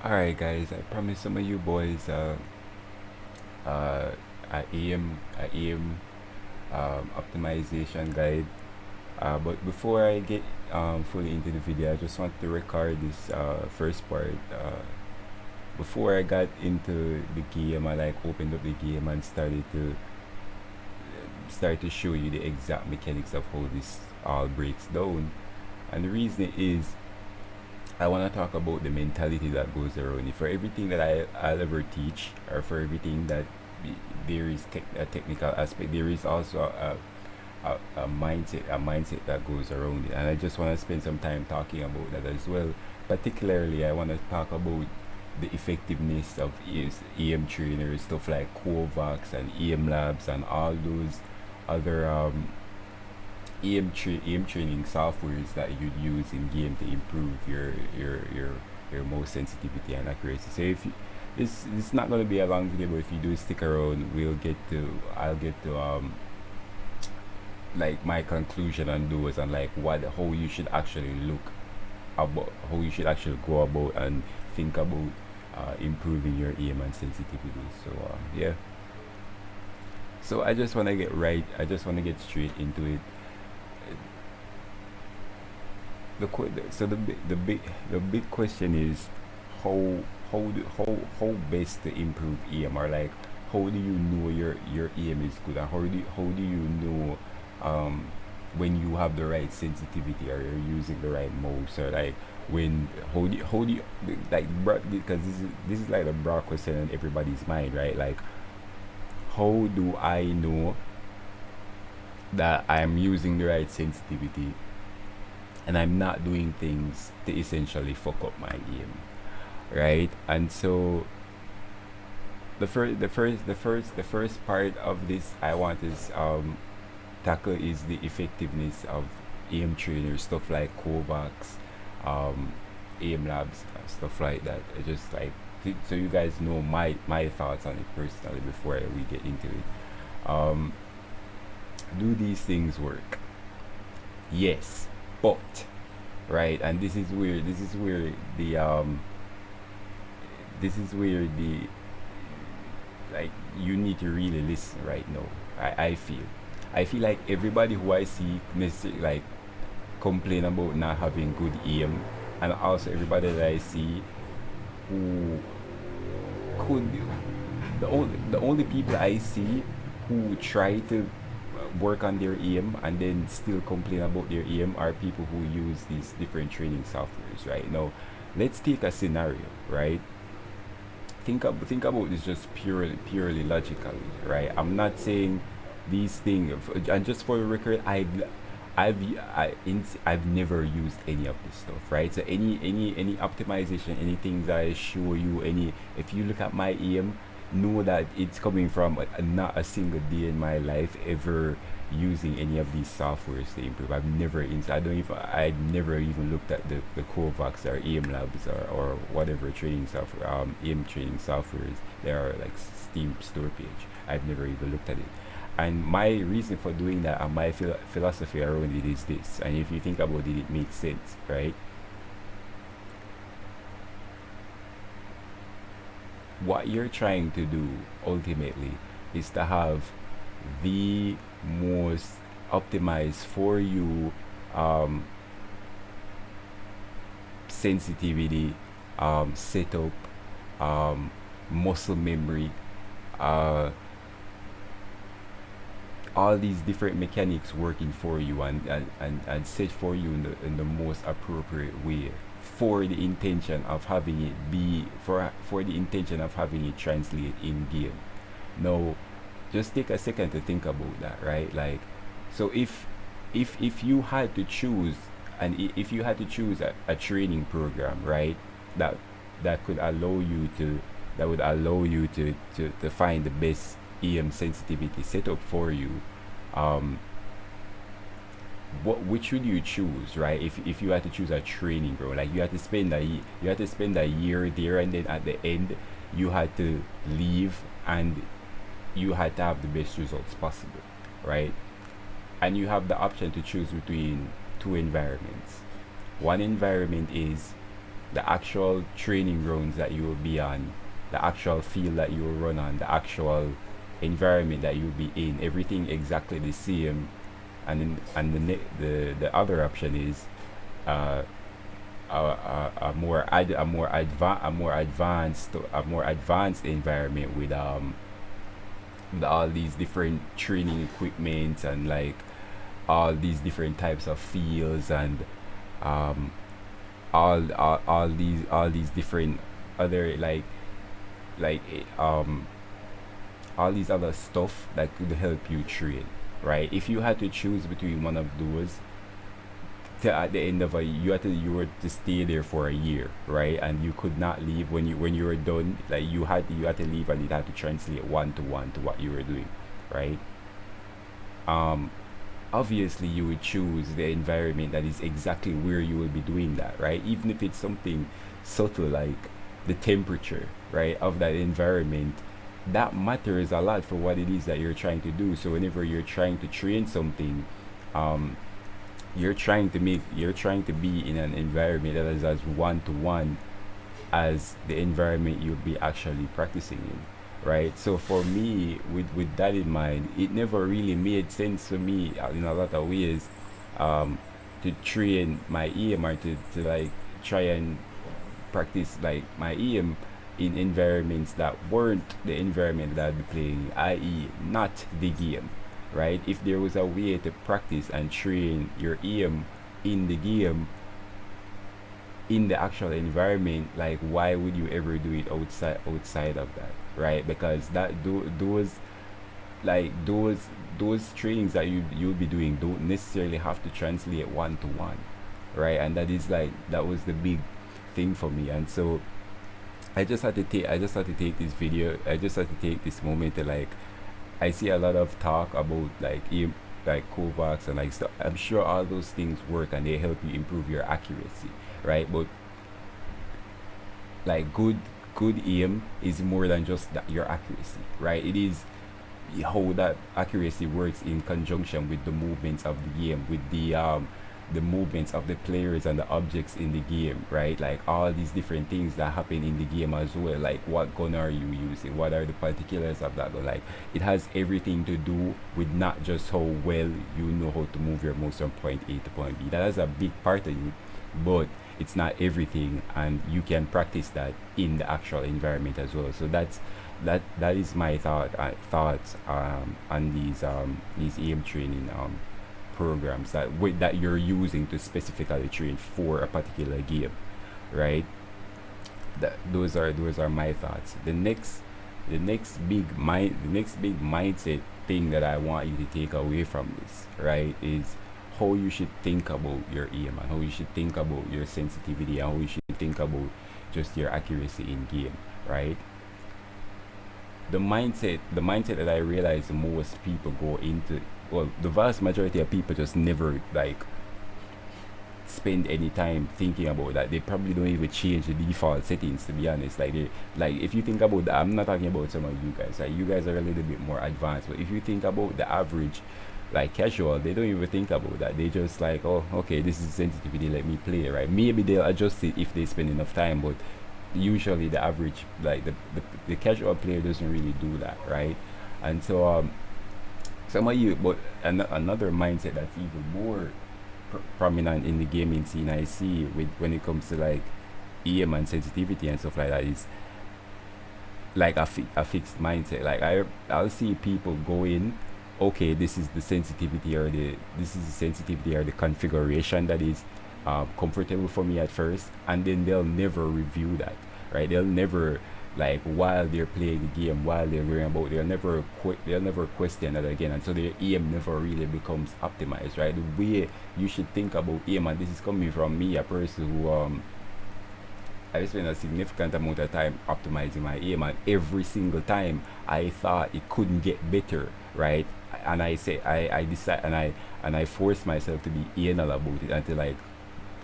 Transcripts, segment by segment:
Alright, guys, I promise some of you boys uh, a AM optimization guide. But before I get fully into the video, I just want to record this first part. Before I got into the game, I like opened up the game and start to show you the exact mechanics of how this all breaks down. And the reason is I want to talk about the mentality that goes around it. For everything that I'll ever teach, or for everything that there is a technical aspect, there is also a mindset that goes around it. And I just want to spend some time talking about that as well. Particularly, I want to talk about the effectiveness of EM trainers, stuff like Kovaacs and AimLabs and all those other EM training softwares that you'd use in game to improve your mouse sensitivity and accuracy. So if you, this is not going to be a long video, but if you do stick around, I'll get to like my conclusion on those, and like what how you should actually look about, how you should actually go about and think about improving your EM and sensitivity. So yeah. So I just want to get straight into it. The big question is how best to improve EM, or like how do you know your EM is good, and how do you know um when you have the right sensitivity, or you're using the right mouse, or like when how do you like because this is like a broad question in everybody's mind, right? Like, how do I know that I'm using the right sensitivity and I'm not doing things to essentially fuck up my game, right? And so the first part of this I want is tackle is the effectiveness of aim trainers, stuff like Kovacs, um, aim labs, stuff like that. I just like so you guys know my thoughts on it personally before we get into it. Um, do these things work? Yes, but right, and this is where the like you need to really listen right now. I feel like everybody who I see like complain about not having good aim, and also everybody that I see who could the only people I see who try to work on their aim and then still complain about their aim are people who use these different training softwares. Right now, let's take a scenario, right? Think about this just purely logically, right? I'm not saying these things, and just for the record, I've I've never used any of this stuff, right? So any optimization, anything that I show you, any if you look at my aim, know that it's coming from not a single day in my life ever using any of these softwares to improve. I never even looked at the Kovacs or aim labs, or whatever training software, aim training softwares. They are like Steam store page. I've never even looked at it. And my reason for doing that, and my philosophy around it, is this. And if you think about it, it makes sense, right? What you're trying to do ultimately is to have the most optimized for you um, sensitivity, setup, um, muscle memory, uh, all these different mechanics working for you, and set for you in the most appropriate way, for the intention of having it be for the intention of having it translate in game. Now, just take a second to think about that, right? Like, so if you had to choose, if you had to choose a training program, right, that that could allow you to that would allow you to find the best EM sensitivity setup for you, um which would you choose, right? If you had to choose a training, bro, like you had to spend a year there, and then at the end you had to leave, and you had to have the best results possible, right? And you have the option to choose between two environments. One environment is the actual training grounds that you will be on, the actual field that you will run on, the actual environment that you'll be in, everything exactly the same. And the other option is uh, a more advanced environment with all these different training equipment and like all these different types of fields and um, all these different other like all these other stuff that could help you train, right? If you had to choose between one of those, at the end of a you were to stay there for a year, right? And you could not leave when you were done. Like you had to leave, and you had to translate one to one to what you were doing, right? Um, Obviously you would choose the environment that is exactly where you will be doing that, right? Even if it's something subtle like the temperature, right, of that environment, that matters a lot for what it is that you're trying to do. So whenever you're trying to train something, um, you're trying to be in an environment that is as one to one as the environment you'll be actually practicing in, right? So for me, with that in mind, it never really made sense for me in a lot of ways um, to train my aim or to like try and practice like my aim in environments that weren't the environment that I'd be playing, i.e., not the game, right? If there was a way to practice and train your aim in the game, in the actual environment, like why would you ever do it outside of that, right? Because those like those trainings that you'll be doing don't necessarily have to translate one to one, right? And that is like that was the big thing for me. And so I just had to take this video, I just had to take this moment to like I see a lot of talk about like Kovaacs and like stuff. I'm sure all those things work and they help you improve your accuracy, right? But like good aim is more than just that, your accuracy, right? It is how that accuracy works in conjunction with the movements of the game, with the movements of the players and the objects in the game, right? Like all these different things that happen in the game as well. Like what gun are you using? What are the particulars of that gun? Like it has everything to do with not just how well you know how to move your mouse from point A to point B. That is a big part of it, but it's not everything, and you can practice that in the actual environment as well. So that is my thoughts on these aim training programs that you're using to specifically train for a particular game, right? Those are my thoughts. The next big mindset thing that I want you to take away from this, right, is how you should think about your aim and how you should think about your sensitivity and how you should think about just your accuracy in game, right? The mindset that I realize most people go into, well, the vast majority of people just never like spend any time thinking about that. They probably don't even change the default settings, to be honest. Like if you think about that, I'm not talking about some of you guys, like you guys are a little bit more advanced, but if you think about the average like casual, they don't even think about that. They just like, oh, okay, this is sensitivity, let me play, right? Maybe they'll adjust it if they spend enough time, but usually the average, like the casual player doesn't really do that, right? And so some of you, but another mindset that's even more prominent in the gaming scene I see with when it comes to like aim and sensitivity and stuff like that is like a fixed mindset. Like I'll see people go in, okay, this is the sensitivity or the configuration that is comfortable for me at first, and then they'll never review that, right? They'll never, like while they're playing the game, while they're going about, they'll never question that again, and so their aim never really becomes optimized, right? The way you should think about aim, and this is coming from me, a person who I spent a significant amount of time optimizing my aim, and every single time I thought it couldn't get better, right? And I decide and I force myself to be anal about it and to like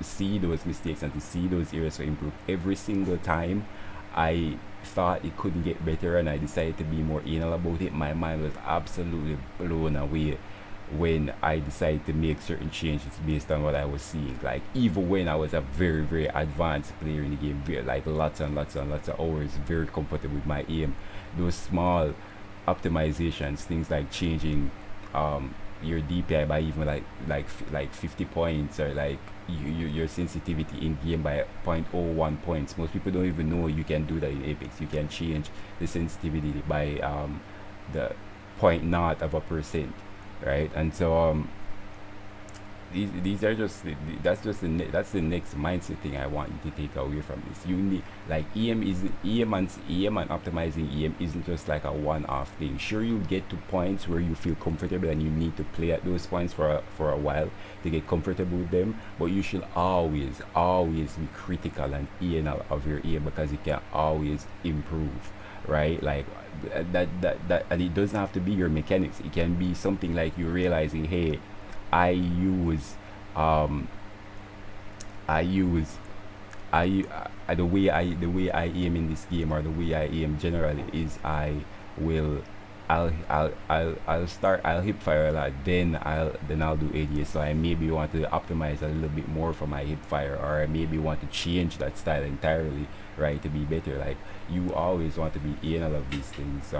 see those mistakes and to see those areas to improve. Every single time I thought it couldn't get better and I decided to be more anal about it, my mind was absolutely blown away when I decided to make certain changes based on what I was seeing. Like even when I was a very very advanced player in the game, like lots and lots and lots of hours, very comfortable with my aim. Those small optimizations, things like changing your DPI by even like 50 points, or like your sensitivity in game by 0.01 points. Most people don't even know you can do that in Apex. You can change the sensitivity by the point naught of a percent, right? And so these are just that's just that's the next mindset thing I want you to take away from this. You need, like, EM and optimizing EM isn't just like a one-off thing. Sure, you get to points where you feel comfortable and you need to play at those points for a while to get comfortable with them, but you should always be critical and anal of your EM, because it can always improve, right? Like that, and it doesn't have to be your mechanics. It can be something like you realizing, hey, I use um I use the way I aim in this game, or the way I aim generally, is will I'll hip fire a lot, then I'll do ADS. So I maybe want to optimize a little bit more for my hip fire, or I maybe want to change that style entirely, right, to be better. Like, you always want to be anal of these things.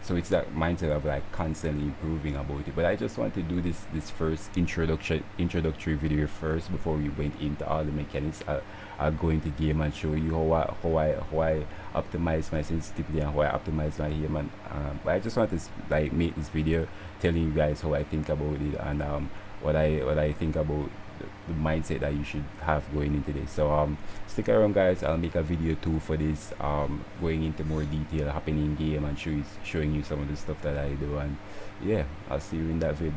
So it's that mindset of like constantly improving about it. But I just want to do this first introductory video first before we went into all the mechanics. I'll go into game and show you how I optimize my sensitivity and how I optimize my aim. And but I just want to like make this video telling you guys how I think about it, and what I think about the mindset that you should have going into this. So stick around, guys. I'll make a video too for this, going into more detail happening in game and showing you some of the stuff that I do. And yeah, I'll see you in that vid.